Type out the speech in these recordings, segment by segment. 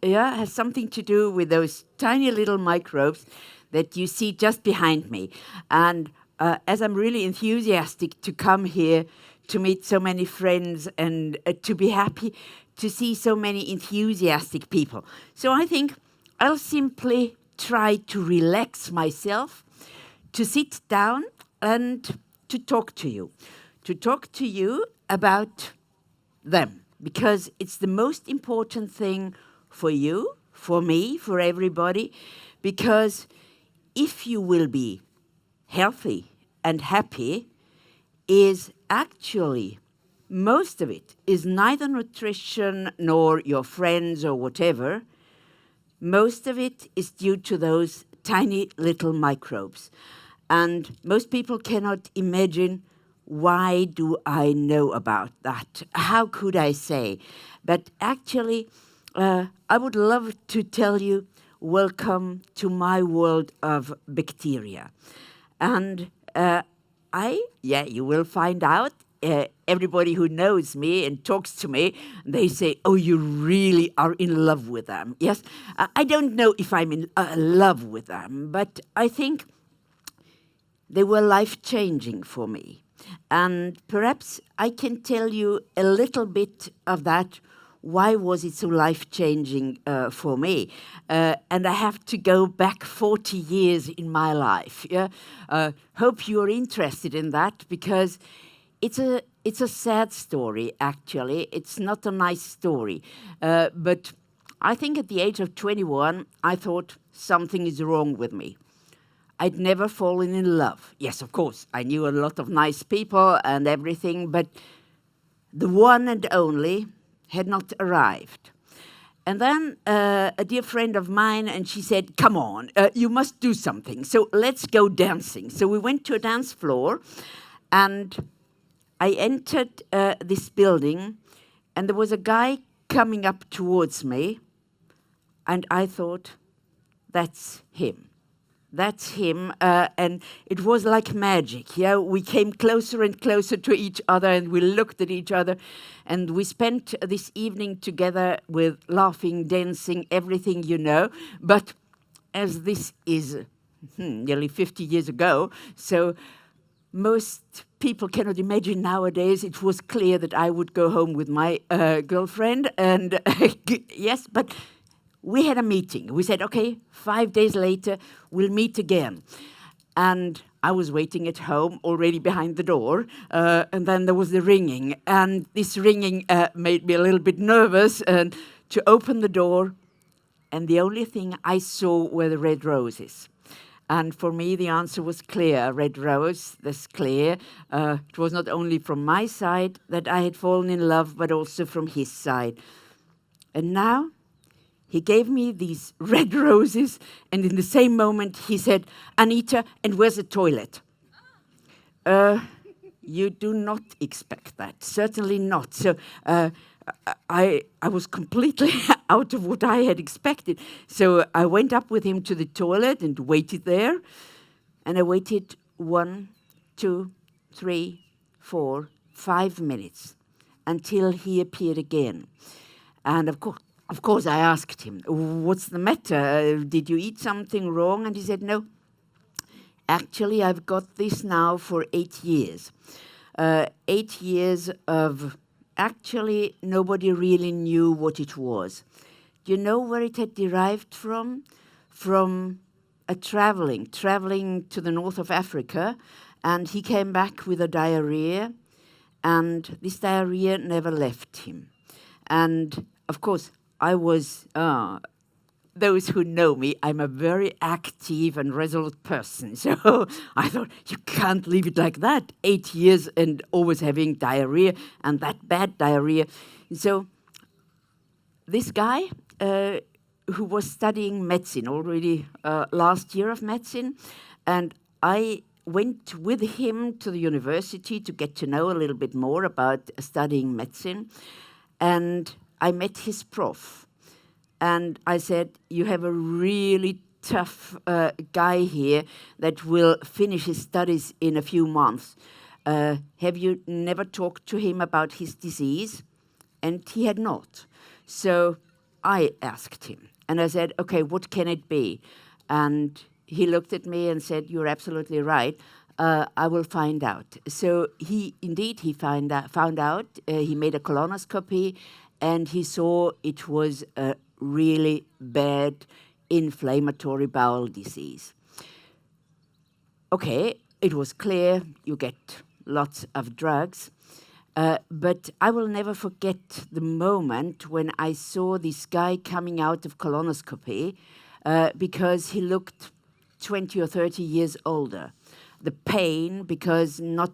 has something to do with those tiny little microbes that you see just behind me. And as I'm really enthusiastic to come here to meet so many friends and to be happy to see so many enthusiastic people. So I think I'll simply try to relax myself, to sit down and to talk to you about them, because it's the most important thing for you, for me, for everybody, because if you will be healthy and happy, is actually, most of it is neither nutrition nor your friends or whatever. Most of it is due to those tiny little microbes. And most people cannot imagine, why do I know about that? How could I say? But actually, I would love to tell you, welcome to my world of bacteria. And you will find out. Everybody who knows me and talks to me, they say, oh, you really are in love with them. Yes, I don't know if I'm in love with them, but I think they were life-changing for me. And perhaps I can tell you a little bit of that. Why was it so life-changing for me? And I have to go back 40 years in my life. Yeah? Hope you're interested in that, because it's a sad story, actually. It's not a nice story. But I think at the age of 21, I thought something is wrong with me. I'd never fallen in love. Yes, of course, I knew a lot of nice people and everything, but the one and only had not arrived. And then a dear friend of mine, and she said, come on, you must do something. So let's go dancing. So we went to a dance floor, and I entered this building, and there was a guy coming up towards me, and I thought, that's him. That's him, and it was like magic. Yeah, we came closer and closer to each other, and we looked at each other, and we spent this evening together with laughing, dancing, everything you know. But as this is nearly 50 years ago, so most people cannot imagine nowadays. It was clear that I would go home with my girlfriend, and yes, but we had a meeting. We said, okay, 5 days later, we'll meet again. And I was waiting at home, already behind the door, and then there was the ringing. And this ringing made me a little bit nervous, and to open the door, and the only thing I saw were the red roses. And for me, the answer was clear. Red rose, that's clear. It was not only from my side that I had fallen in love, but also from his side. And now, he gave me these red roses, and in the same moment he said, Anita, and where's the toilet? You do not expect that, certainly not. So I was completely out of what I had expected. So I went up with him to the toilet and waited there, and I waited 1, 2, 3, 4, 5 minutes until he appeared again. And of course, I asked him, what's the matter? Did you eat something wrong? And he said, no. Actually, I've got this now for 8 years. 8 years of, actually, nobody really knew what it was. Do you know where it had derived from? From a traveling to the north of Africa, and he came back with a diarrhea, and this diarrhea never left him. And, of course, I was, those who know me, I'm a very active and resolute person. So I thought, you can't leave it like that. 8 years and always having diarrhea, and that bad diarrhea. So this guy, who was studying medicine already last year of medicine, and I went with him to the university to get to know a little bit more about studying medicine. And I met his prof, and I said, you have a really tough guy here that will finish his studies in a few months. Have you never talked to him about his disease? And he had not. So I asked him, and I said, okay, what can it be? And he looked at me and said, you're absolutely right. I will find out. So he found out. He made a colonoscopy, and he saw it was a really bad inflammatory bowel disease. Okay, it was clear you get lots of drugs, but I will never forget the moment when I saw this guy coming out of colonoscopy because he looked 20 or 30 years older. The pain, because not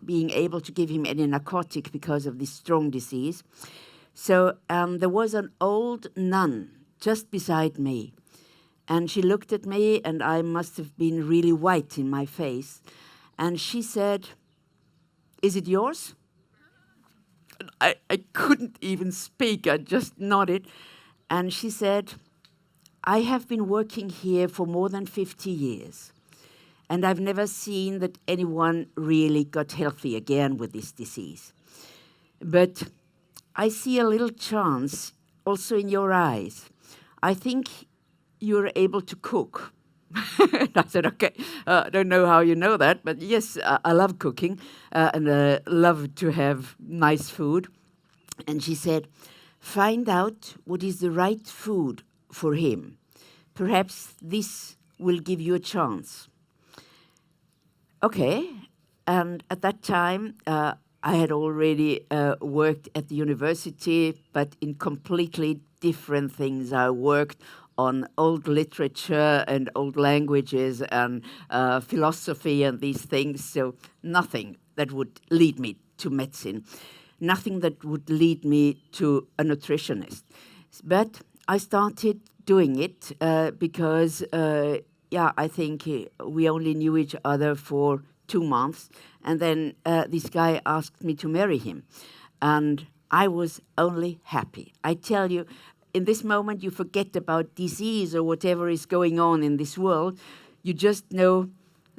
being able to give him any narcotic because of this strong disease. So there was an old nun just beside me, and she looked at me, and I must have been really white in my face, and she said, is it yours? And I couldn't even speak, I just nodded, and she said, I have been working here for more than 50 years. And I've never seen that anyone really got healthy again with this disease. But I see a little chance also in your eyes. I think you're able to cook. And I said, okay, I don't know how you know that, but yes, I love cooking and love to have nice food. And she said, find out what is the right food for him. Perhaps this will give you a chance. Okay, and at that time, I had already worked at the university, but in completely different things. I worked on old literature and old languages and philosophy and these things, so nothing that would lead me to medicine, nothing that would lead me to a nutritionist. But I started doing it because I think we only knew each other for 2 months, and then this guy asked me to marry him, and I was only happy. I tell you, in this moment you forget about disease or whatever is going on in this world. You just know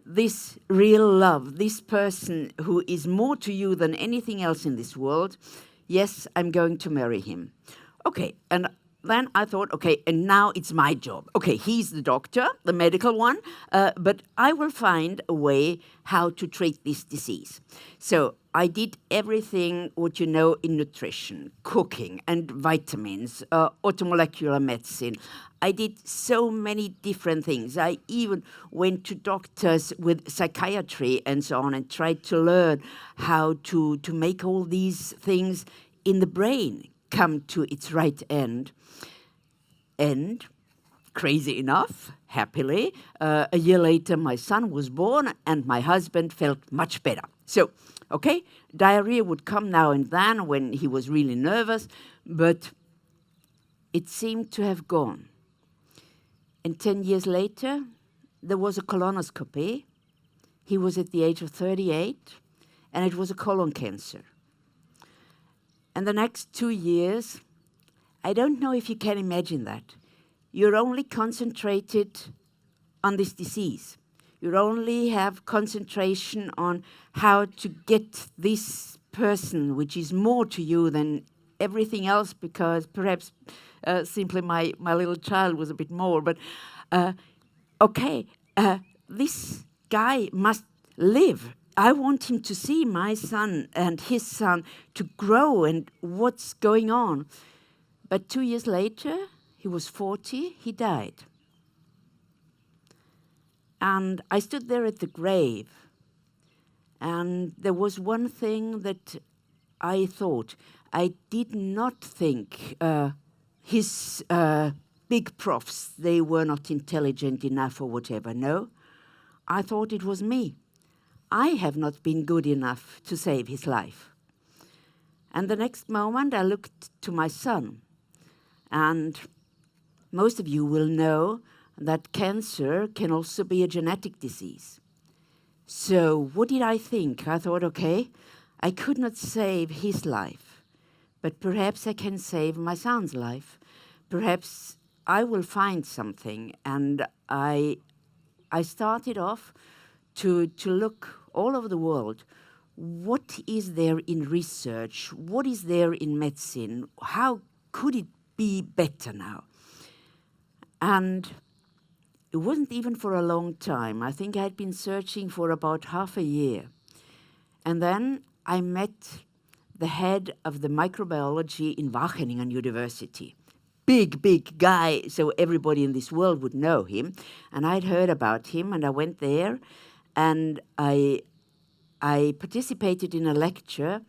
this real love, this person who is more to you than anything else in this world. Yes, I'm going to marry him. Okay, and then I thought, okay, and now it's my job. Okay, he's the doctor, the medical one, but I will find a way how to treat this disease. So I did everything what you know in nutrition, cooking and vitamins, automolecular medicine. I did so many different things. I even went to doctors with psychiatry and so on and tried to learn how to make all these things in the brain come to its right end. And crazy enough, happily, a year later my son was born and my husband felt much better. So, okay, diarrhea would come now and then when he was really nervous, but it seemed to have gone. And 10 years later, there was a colonoscopy. He was at the age of 38, and it was a colon cancer. And the next 2 years, I don't know if you can imagine that. You're only concentrated on this disease. You only have concentration on how to get this person, which is more to you than everything else, because perhaps simply my little child was a bit more. But this guy must live. I want him to see my son and his son to grow and what's going on. But 2 years later, he was 40, he died. And I stood there at the grave, and there was one thing that I thought. I did not think his big profs, they were not intelligent enough or whatever, no. I thought it was me. I have not been good enough to save his life. And the next moment I looked to my son, and most of you will know that cancer can also be a genetic disease. So what did I think? I thought, okay, I could not save his life, but perhaps I can save my son's life. Perhaps I will find something. And I started off to look all over the world. What is there in research? What is there in medicine? How could it be better now. And it wasn't even for a long time. I think I had been searching for about half a year. And then I met the head of the microbiology in Wageningen University. Big guy, so everybody in this world would know him. And I'd heard about him, and I went there, and I participated in a lecture,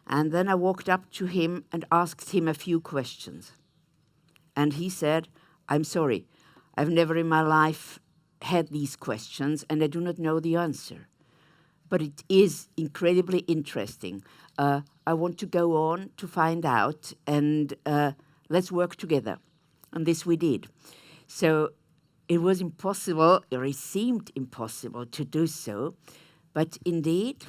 and then I walked up to him and asked him a few questions. And he said, "I'm sorry, I've never in my life had these questions, and I do not know the answer. But it is incredibly interesting. I want to go on to find out, and let's work together." And this we did. So it was impossible, or it seemed impossible to do so, but indeed,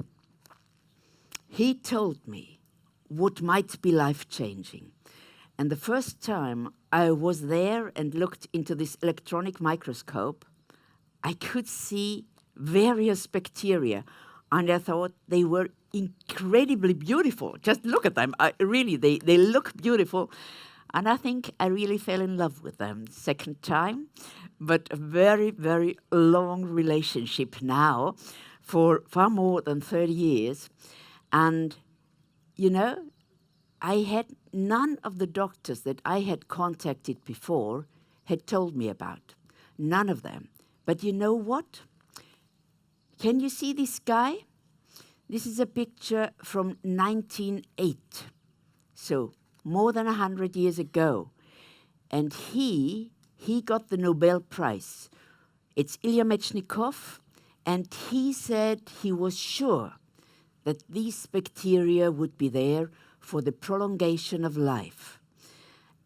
he told me what might be life-changing. And the first time I was there and looked into this electronic microscope, I could see various bacteria, and I thought they were incredibly beautiful. Just look at them. They look beautiful. And I think I really fell in love with them second time, but a very, very long relationship now for far more than 30 years. And, you know, I had none of the doctors that I had contacted before had told me about. None of them. But you know what? Can you see this guy? This is a picture from 1908. So more than 100 years ago. And he got the Nobel Prize. It's Ilya Mechnikov, and he said he was sure that these bacteria would be there for the prolongation of life.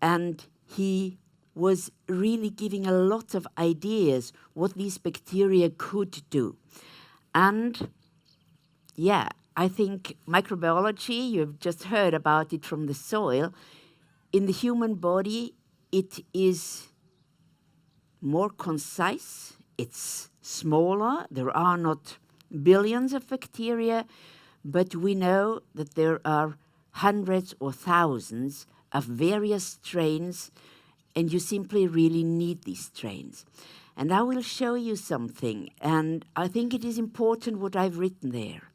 And he was really giving a lot of ideas what these bacteria could do. And yeah, I think microbiology, you've just heard about it from the soil. In the human body, it is more concise, it's smaller, there are not billions of bacteria, but we know that there are hundreds or thousands of various strains, and you simply really need these strains. And I will show you something, and I think it is important what I've written there.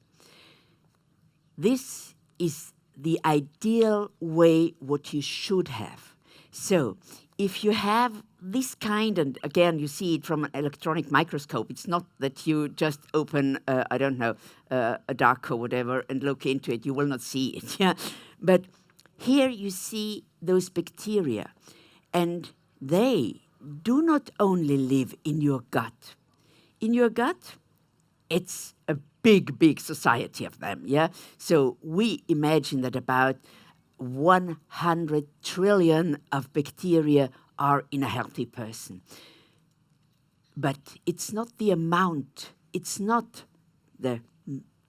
This is the ideal way what you should have. So if you have this kind, and again, you see it from an electronic microscope, it's not that you just open, I don't know, a duck or whatever and look into it, you will not see it. Yeah? But here you see those bacteria, and they do not only live in your gut. In your gut, it's a big society of them, yeah? So we imagine that about 100 trillion of bacteria are in a healthy person. But it's not the amount, it's not the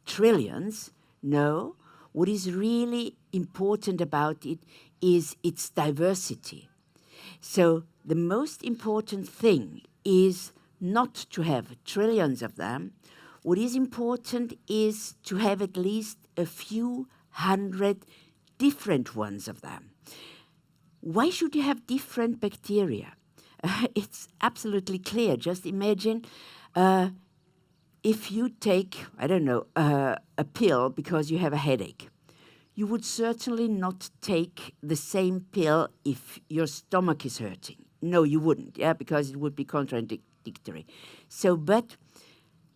trillions, no. What is really important about it is its diversity. So the most important thing is not to have trillions of them. What is important is to have at least a few hundred different ones of them. Why should you have different bacteria? It's absolutely clear. Just imagine if you take, I don't know, a pill because you have a headache. You would certainly not take the same pill if your stomach is hurting. No, you wouldn't, yeah, because it would be contradictory. So, but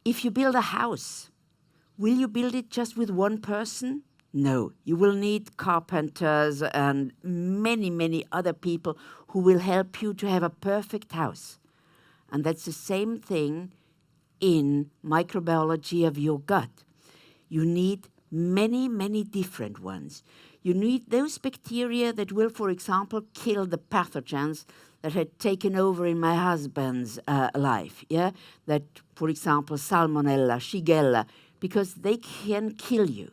if you build a house, will you build it just with one person? No, you will need carpenters and many other people who will help you to have a perfect house. And that's the same thing in microbiology of your gut. You need many different ones. You need those bacteria that will, for example, kill the pathogens that had taken over in my husband's life, yeah? That, for example, Salmonella, Shigella, because they can kill you.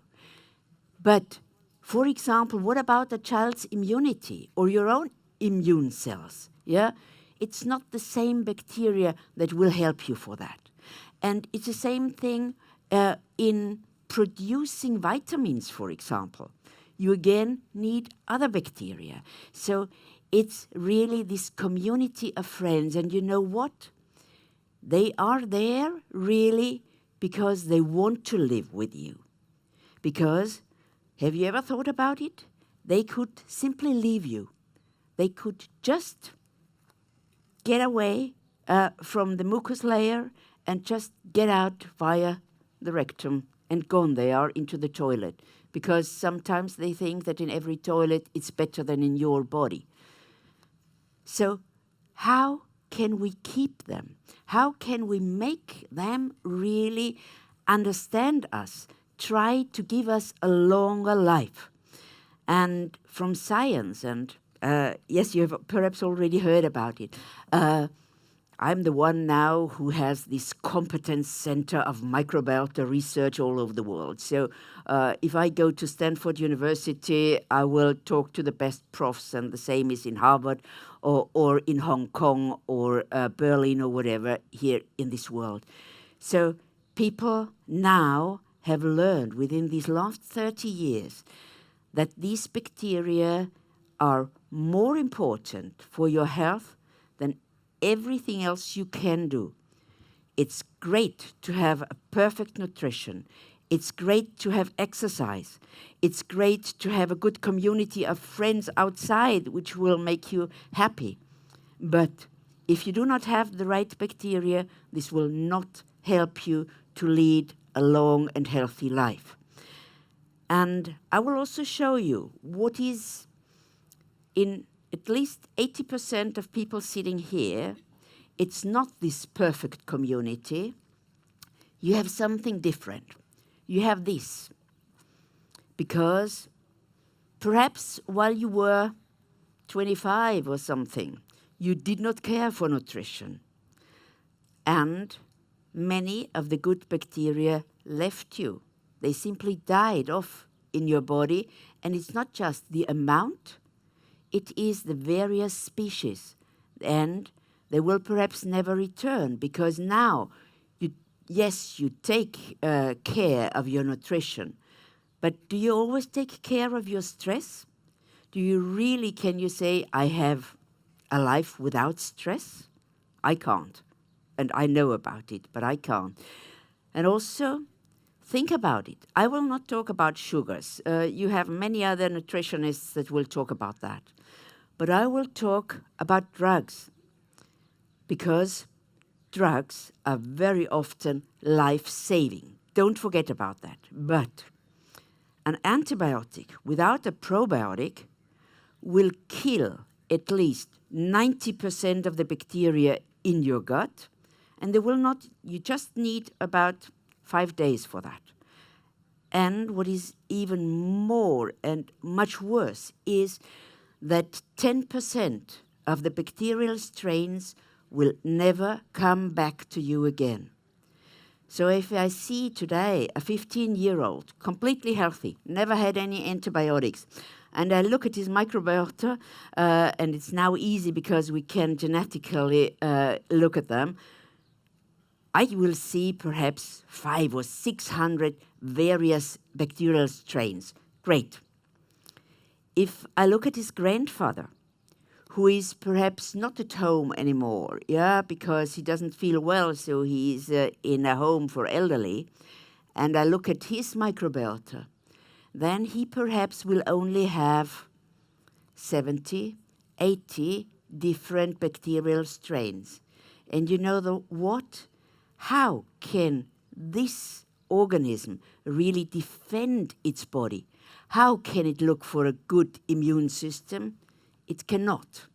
But, for example, what about a child's immunity or your own immune cells? Yeah, it's not the same bacteria that will help you for that. And it's the same thing in producing vitamins, for example. You again need other bacteria. So It's really this community of friends. And you know what? They are there really because they want to live with you. Because, have you ever thought about it? They could simply leave you. They could just get away from the mucus layer and just get out via the rectum and gone they are into the toilet. Because sometimes they think that in every toilet it's better than in your body. So how can we keep them? How can we make them really understand us, try to give us a longer life? And from science, and yes, you have perhaps already heard about it, I'm the one now who has this competence center of microbiota research all over the world. So if I go to Stanford University, I will talk to the best profs, and the same is in Harvard or in Hong Kong or Berlin or whatever here in this world. So people now have learned within these last 30 years that these bacteria are more important for your health than everything else you can do. It's great to have a perfect nutrition. It's great to have exercise. It's great to have a good community of friends outside which will make you happy. But if you do not have the right bacteria, this will not help you to lead a long and healthy life. And I will also show you what is in at least 80% of people sitting here. It's not this perfect community. You have something different. You have this. Because perhaps while you were 25 or something, you did not care for nutrition. And many of the good bacteria left you. They simply died off in your body. And it's not just the amount, it is the various species. And they will perhaps never return, because now, you take care of your nutrition. But do you always take care of your stress? Do you really, can you say, I have a life without stress? I can't. And I know about it, but I can't. And also, think about it. I will not talk about sugars. You have many other nutritionists that will talk about that. But I will talk about drugs, because drugs are very often life-saving. Don't forget about that. But an antibiotic without a probiotic will kill at least 90% of the bacteria in your gut, and they will not, you just need about 5 days for that. And what is even more and much worse is that 10% of the bacterial strains will never come back to you again. So if I see today a 15-year-old, completely healthy, never had any antibiotics, and I look at his microbiota, and it's now easy because we can genetically look at them, I will see perhaps 500 or 600 various bacterial strains. Great. If I look at his grandfather, who is perhaps not at home anymore, because he doesn't feel well, so he's in a home for elderly, and I look at his microbiota, then he perhaps will only have 70, 80 different bacterial strains. And you know what? How can this organism really defend its body? How can it look for a good immune system? It cannot.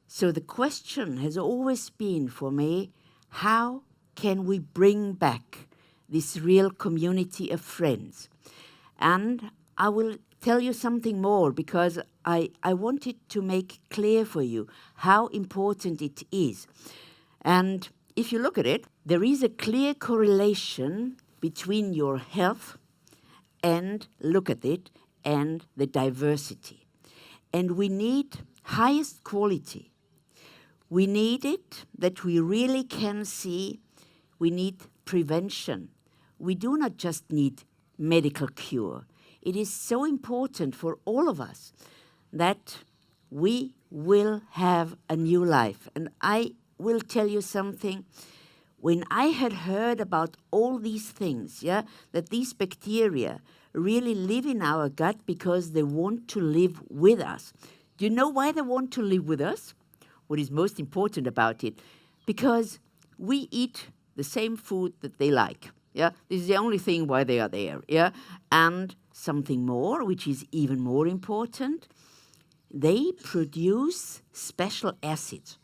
So the question has always been for me, how can we bring back this real community of friends? And I will tell you something more, because I wanted to make clear for you how important it is. And if you look at it, there is a clear correlation between your health and, look at it, and the diversity. And we need highest quality. We need it that we really can see. We need prevention. We do not just need medical cure. It is so important for all of us that we will have a new life. And I will tell you something. When I had heard about all these things, that these bacteria really live in our gut because they want to live with us. Do you know why they want to live with us? What is most important about it? Because we eat the same food that they like. This is the only thing why they are there. And something more, which is even more important, they produce special acids.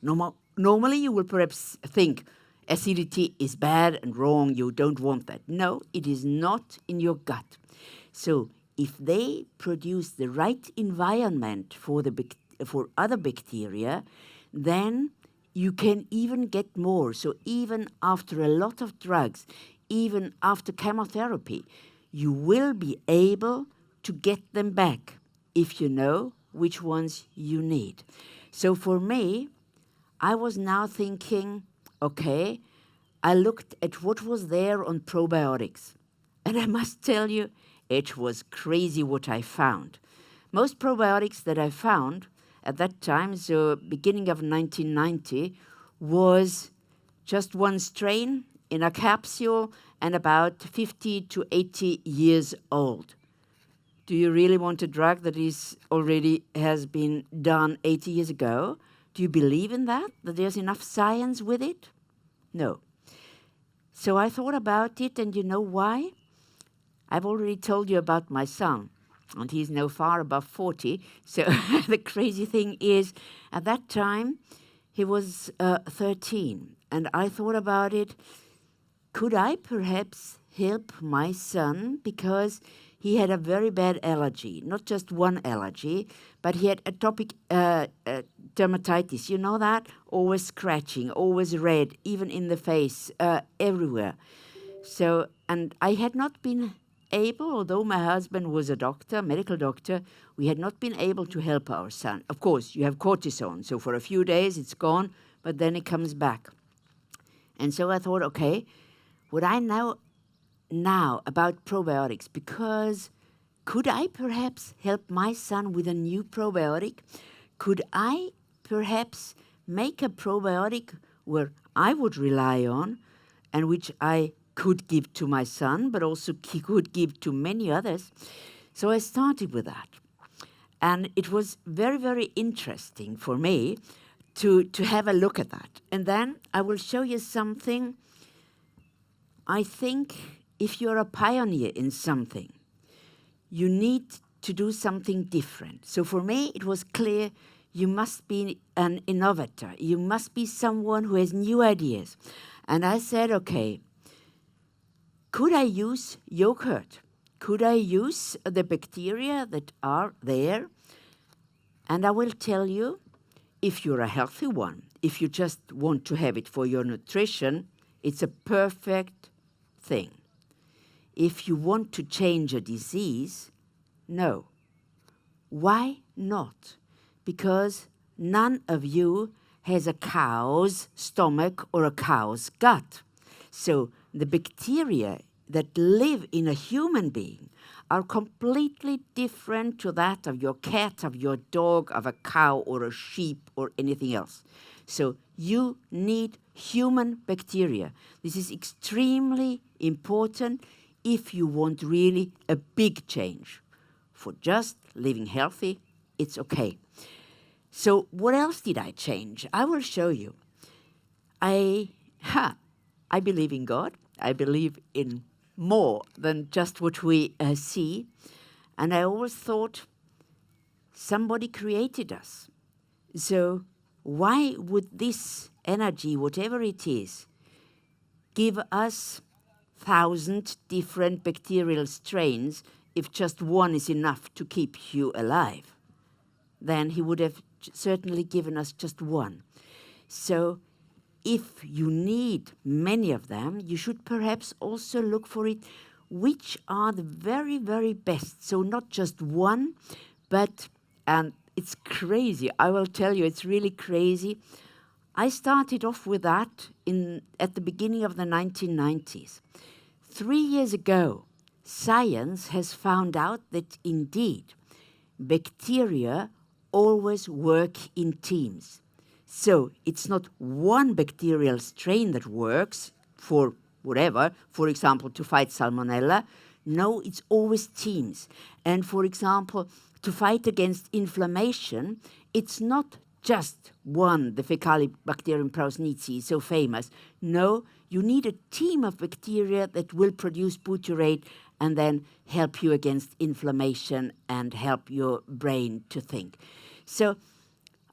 Normally, you will perhaps think acidity is bad and wrong, you don't want that. No, it is not in your gut. So if they produce the right environment for other bacteria, then you can even get more. So even after a lot of drugs, even after chemotherapy, you will be able to get them back if you know which ones you need. So for me, I was now thinking, okay, I looked at what was there on probiotics. And I must tell you, it was crazy what I found. Most probiotics that I found at that time, so beginning of 1990, was just one strain in a capsule and about 50 to 80 years old. Do you really want a drug that is already has been done 80 years ago? Do you believe in that there's enough science with it? No. So I thought about it, and you know why? I've already told you about my son, and he's now far above 40. So the crazy thing is, at that time, he was 13, and I thought about it. Could I perhaps help my son, because he had a very bad allergy, not just one allergy, but he had atopic dermatitis. You know that? Always scratching, always red, even in the face, everywhere. So, and I had not been able, although my husband was a doctor, medical doctor, we had not been able to help our son. Of course, you have cortisone, so for a few days it's gone, but then it comes back. And so I thought, okay, what I know now about probiotics, because could I perhaps help my son with a new probiotic? Could I perhaps make a probiotic where I would rely on and which I could give to my son, but also could give to many others? So I started with that. And it was very, very interesting for me to have a look at that. And then I will show you something. I think if you're a pioneer in something, you need to do something different. So for me, it was clear you must be an innovator. You must be someone who has new ideas. And I said, okay, could I use yogurt? Could I use the bacteria that are there? And I will tell you, if you're a healthy one, if you just want to have it for your nutrition, it's a perfect thing. If you want to change a disease, no. Why not? Because none of you has a cow's stomach or a cow's gut. So the bacteria that live in a human being are completely different to that of your cat, of your dog, of a cow or a sheep or anything else. So you need human bacteria. This is extremely important if you want really a big change. For just living healthy, it's okay. So what else did I change? I will show you. I believe in God. I believe in more than just what we see. And I always thought somebody created us. So why would this energy, whatever it is, give us 1,000 different bacterial strains if just one is enough to keep you alive? Then he would have certainly given us just one. So if you need many of them, you should perhaps also look for it, which are the very, very best. So not just one, but, and it's crazy, I will tell you, it's really crazy. I started off with that at the beginning of the 1990s. 3 years ago, science has found out that indeed bacteria always work in teams. So it's not one bacterial strain that works for whatever, for example, to fight salmonella. No, it's always teams. And for example, to fight against inflammation, it's not just one, the Faecalibacterium prausnitzii, so famous. No, you need a team of bacteria that will produce butyrate and then help you against inflammation and help your brain to think. So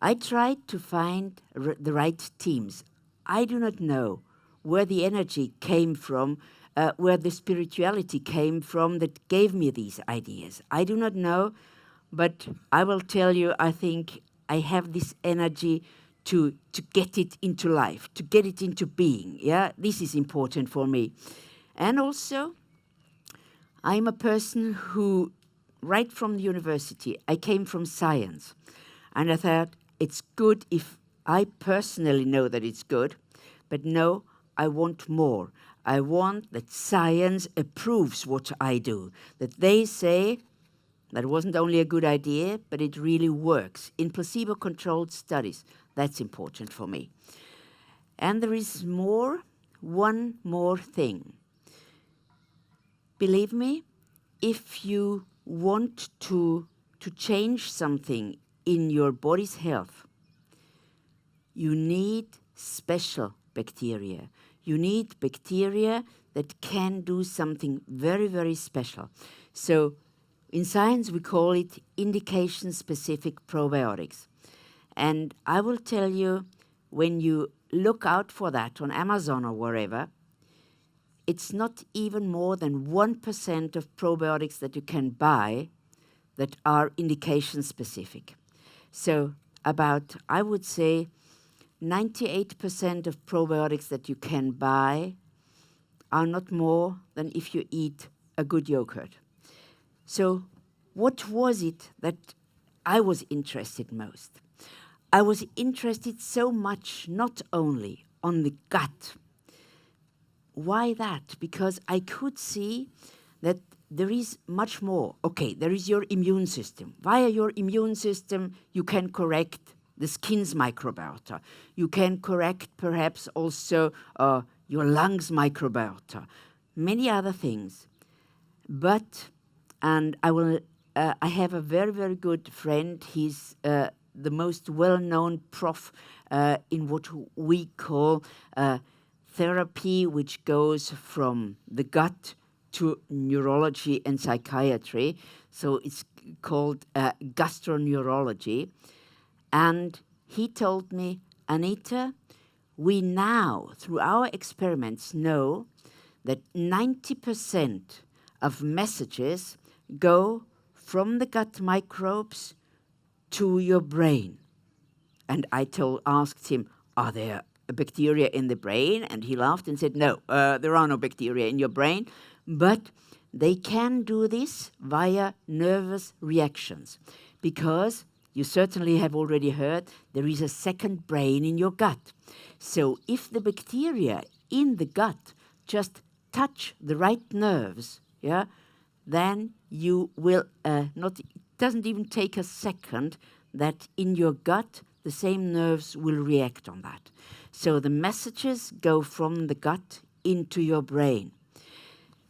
I tried to find the right teams. I do not know where the energy came from, where the spirituality came from that gave me these ideas. I do not know, but I will tell you, I think I have this energy to get it into life, to get it into being. Yeah, this is important for me. And also, I'm a person who, right from the university, I came from science. And I thought, it's good if I personally know that it's good, but no, I want more. I want that science approves what I do, that they say that wasn't only a good idea, but it really works. In placebo-controlled studies, that's important for me. And there is one more thing. Believe me, if you want to change something in your body's health, you need special bacteria. You need bacteria that can do something very, very special. So in science, we call it indication-specific probiotics. And I will tell you, when you look out for that on Amazon or wherever, it's not even more than 1% of probiotics that you can buy that are indication-specific. So about, I would say, 98% of probiotics that you can buy are not more than if you eat a good yogurt. So what was it that I was interested most? I was interested so much not only on the gut. Why that? Because I could see that there is much more. Okay, there is your immune system. Via your immune system, you can correct the skin's microbiota. You can correct perhaps also your lungs' microbiota, many other things. But, and I have a very, very good friend. He's the most well-known prof in what we call therapy, which goes from the gut to neurology and psychiatry. So it's called gastroneurology. And he told me, Anita, we now, through our experiments, know that 90% of messages go from the gut microbes to your brain. And I asked him, are there bacteria in the brain? And he laughed and said, no, there are no bacteria in your brain, but they can do this via nervous reactions, because you certainly have already heard there is a second brain in your gut. So if the bacteria in the gut just touch the right nerves, yeah, then you will it doesn't even take a second that in your gut the same nerves will react on that. So the messages go from the gut into your brain.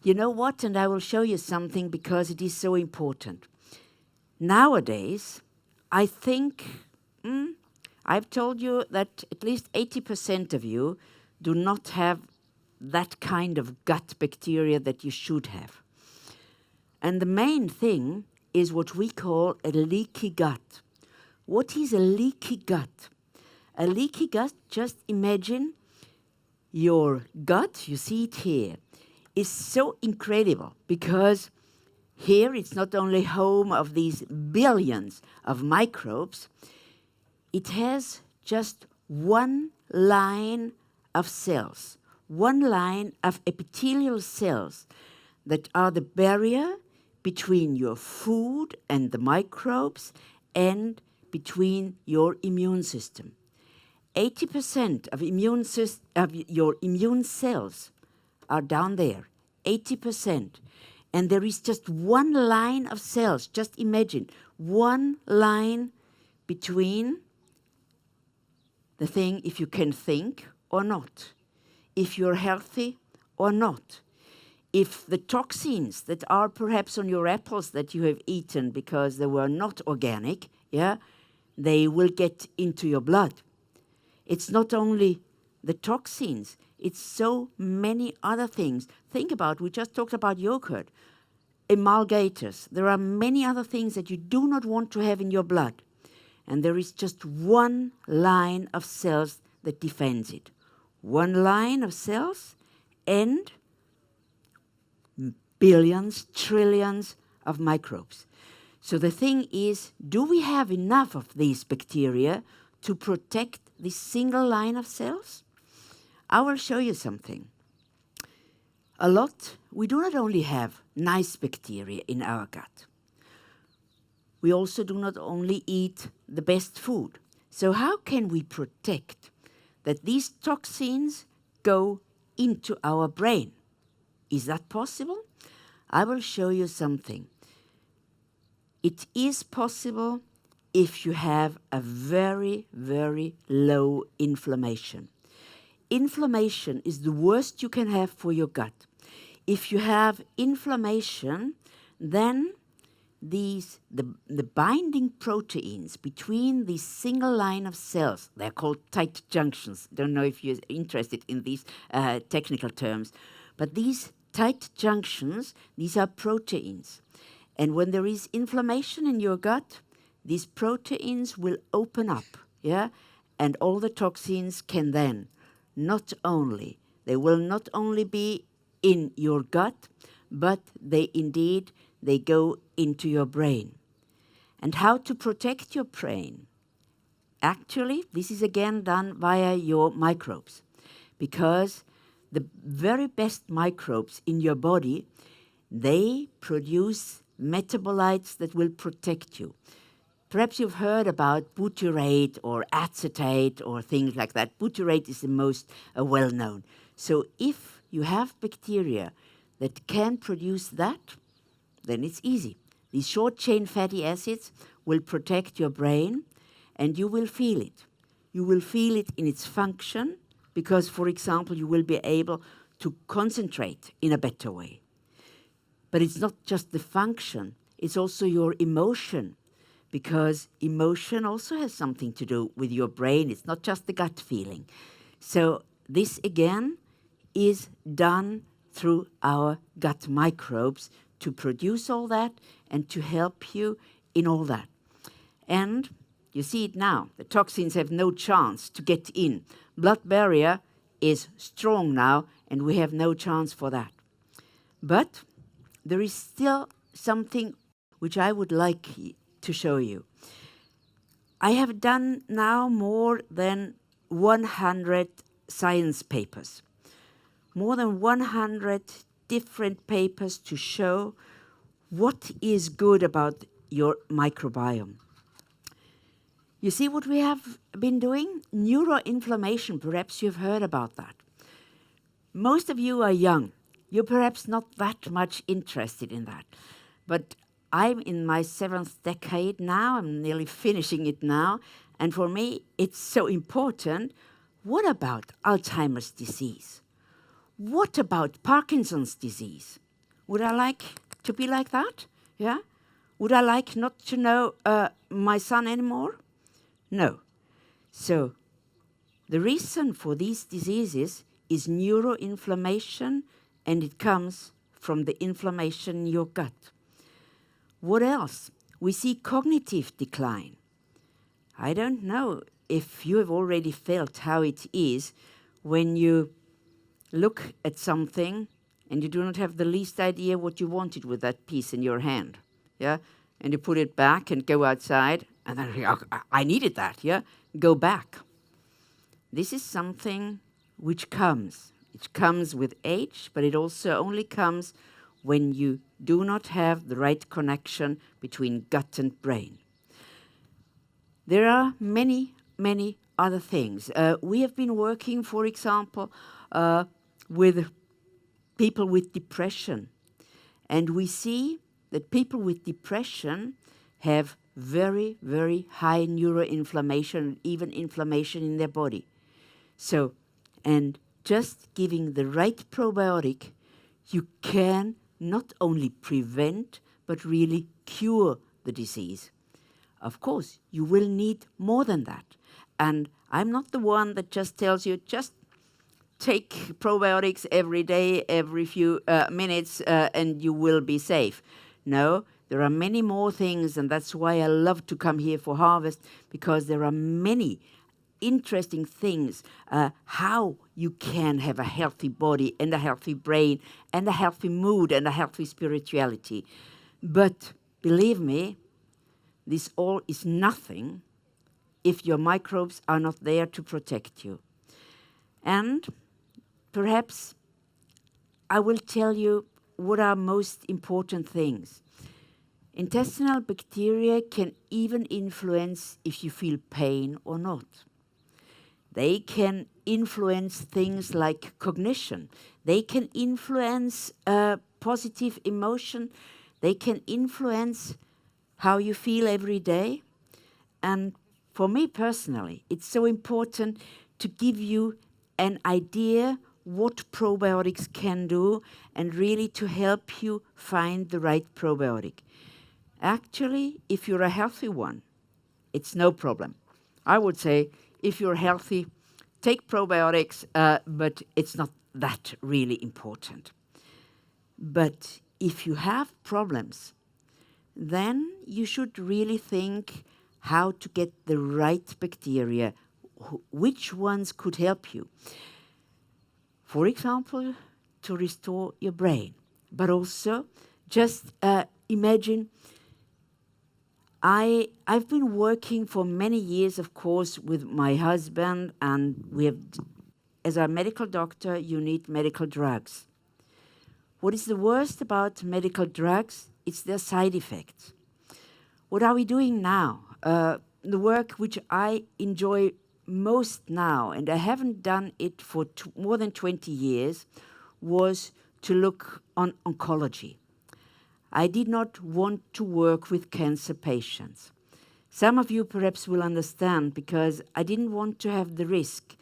You know what? And I will show you something because it is so important. Nowadays, I think, I've told you that at least 80% of you do not have that kind of gut bacteria that you should have. And the main thing is what we call a leaky gut. What is a leaky gut? A leaky gut, just imagine your gut, you see it here, is so incredible because here it's not only home of these billions of microbes, it has just one line of cells, one line of epithelial cells that are the barrier between your food and the microbes and between your immune system. 80% of your immune cells are down there, 80%. And there is just one line of cells. Just imagine, one line between the thing if you can think or not, if you're healthy or not, if the toxins that are perhaps on your apples that you have eaten because they were not organic, they will get into your blood. It's not only the toxins, it's so many other things. Think about, we just talked about yogurt, emulgators. There are many other things that you do not want to have in your blood. And there is just one line of cells that defends it. One line of cells and billions, trillions of microbes. So the thing is, do we have enough of these bacteria to protect this single line of cells? I will show you something. We do not only have nice bacteria in our gut. We also do not only eat the best food. So how can we protect that these toxins go into our brain? Is that possible? I will show you something. It is possible if you have a very, very low inflammation. Inflammation is the worst you can have for your gut. If you have inflammation, then the binding proteins between these single line of cells, they're called tight junctions. Don't know if you're interested in these technical terms, but these tight junctions, these are proteins. And when there is inflammation in your gut, these proteins will open up, and all the toxins can then they will not only be in your gut, but they go into your brain. And how to protect your brain? Actually, this is again done via your microbes, because the very best microbes in your body, they produce metabolites that will protect you. Perhaps you've heard about butyrate or acetate or things like that. Butyrate is the most well-known. So if you have bacteria that can produce that, then it's easy. These short-chain fatty acids will protect your brain, and you will feel it. You will feel it in its function because, for example, you will be able to concentrate in a better way. But it's not just the function, it's also your emotion, because emotion also has something to do with your brain. It's not just the gut feeling. So this, again, is done through our gut microbes to produce all that and to help you in all that. And you see it now. The toxins have no chance to get in. Blood barrier is strong now, and we have no chance for that. But there is still something which I would like to show you. I have done now more than 100 science papers, more than 100 different papers to show what is good about your microbiome. You see what we have been doing? Neuroinflammation, perhaps you've heard about that. Most of you are young. You're perhaps not that much interested in that. But I'm in my 7th decade now. I'm nearly finishing it now. And for me, it's so important. What about Alzheimer's disease? What about Parkinson's disease? Would I like to be like that? Yeah? Would I like not to know my son anymore? No. So the reason for these diseases is neuroinflammation, and it comes from the inflammation in your gut. What else? We see cognitive decline. I don't know if you have already felt how it is when you look at something and you do not have the least idea what you wanted with that piece in your hand, and you put it back and go outside, and then I needed that, go back. This is something which comes. It comes with age, but it also only comes when you do not have the right connection between gut and brain. There are many, many other things. We have been working, for example, with people with depression. And we see that people with depression have very, very high neuroinflammation, even inflammation in their body. So, and just giving the right probiotic, you can not only prevent, but really cure the disease. Of course, you will need more than that. And I'm not the one that just tells you, just take probiotics every day, every few minutes, and you will be safe. No, there are many more things, and that's why I love to come here for Harvest, because there are many interesting things, how you can have a healthy body and a healthy brain and a healthy mood and a healthy spirituality. But believe me, this all is nothing if your microbes are not there to protect you. And perhaps I will tell you what are most important things. Intestinal bacteria can even influence if you feel pain or not. They can influence things like cognition. They can influence positive emotion. They can influence how you feel every day. And for me personally, it's so important to give you an idea what probiotics can do and really to help you find the right probiotic. Actually, if you're a healthy one, it's no problem. I would say if you're healthy, take probiotics, but it's not that really important. But if you have problems, then you should really think how to get the right bacteria, which ones could help you. For example, to restore your brain. But also, just imagine, I've been working for many years, of course, with my husband, and we have, as a medical doctor, you need medical drugs. What is the worst about medical drugs? It's their side effects. What are we doing now? The work which I enjoy most now, and I haven't done it for more than 20 years, was to look on oncology. I did not want to work with cancer patients. Some of you perhaps will understand, because I didn't want to have the risk,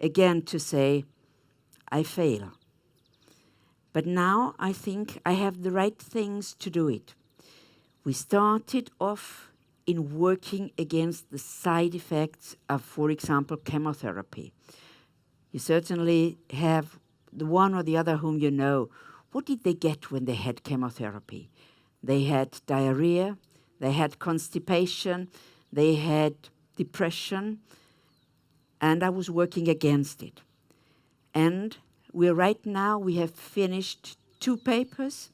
again, to say, I fail. But now I think I have the right things to do it. We started off in working against the side effects of, for example, chemotherapy. You certainly have the one or the other whom you know. What did they get when they had chemotherapy? They had diarrhea, they had constipation, they had depression, and I was working against it. And right now we have finished 2 papers,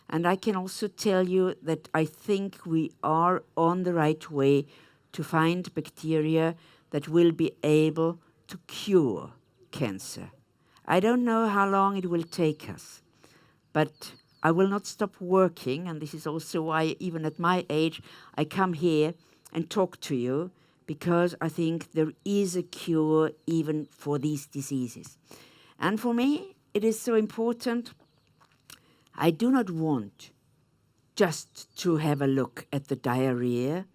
and I can also tell you that I think we are on the right way to find bacteria that will be able to cure cancer. I don't know how long it will take us, but I will not stop working, and this is also why, even at my age, I come here and talk to you, because I think there is a cure even for these diseases. And for me, it is so important. I do not want just to have a look at the diarrhea,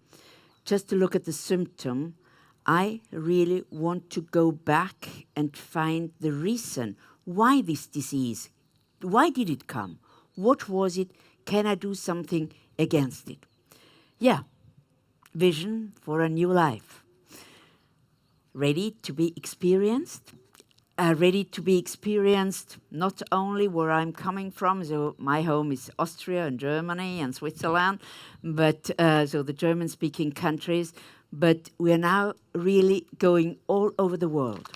just to look at the symptom. I really want to go back and find the reason why this disease, why did it come? What was it? Can I do something against it? Yeah, vision for a new life. Ready to be experienced? Ready to be experienced not only where I'm coming from, so my home is Austria and Germany and Switzerland, but so the German-speaking countries, but we are now really going all over the world.